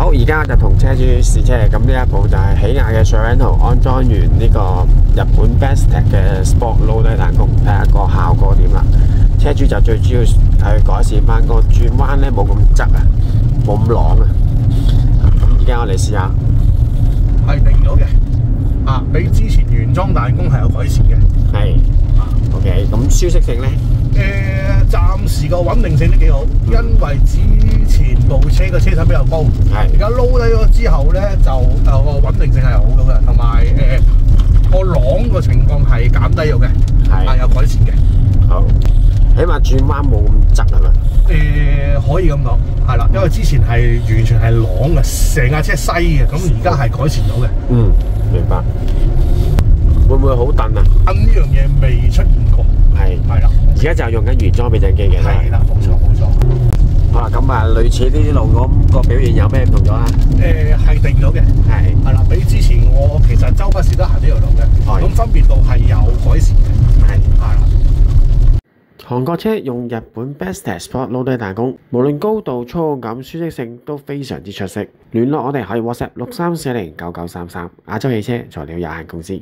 好，而家就同車主試車，咁呢一部就係起亞嘅 Sorento 安裝完呢個日本 Bestech 嘅 Sport Low 低彈弓，睇下個效果點啦。車主就最主要係改善翻個轉彎咧冇咁側啊，冇咁啷啊。咁而家我哋試下，係定咗嘅，比之前原裝彈弓係有改善嘅。係，OK， 咁舒適性咧？暫時個穩定性都幾好，因為之前部車個車身比較高，而家撈低咗之後咧，就個穩定性係好咗嘅，同埋個啷個情況係減低咗嘅，係有改善嘅。好，起碼轉彎冇咁側係咪？可以咁講，係啦，因為之前係完全係啷嘅，成架車西嘅，咁而家係改善咗嘅。明白。會唔會好蹬啊？蹬呢樣嘢未出現過。係啦，而家就係用緊原裝避震機嘅。係啦，冇錯冇錯。好啦，咁類似呢啲路咁個表現有咩唔同咗啊？係定咗嘅。係啦，比之前我其實周不時都行呢條路嘅，咁分別度係有改善嘅。係啦。韓國車用日本 Bestech Sport Low 低彈弓，無論高度、操控感、舒適性都非常之出色。聯絡我哋可以 WhatsApp 63409933，亞洲汽車材料有限公司。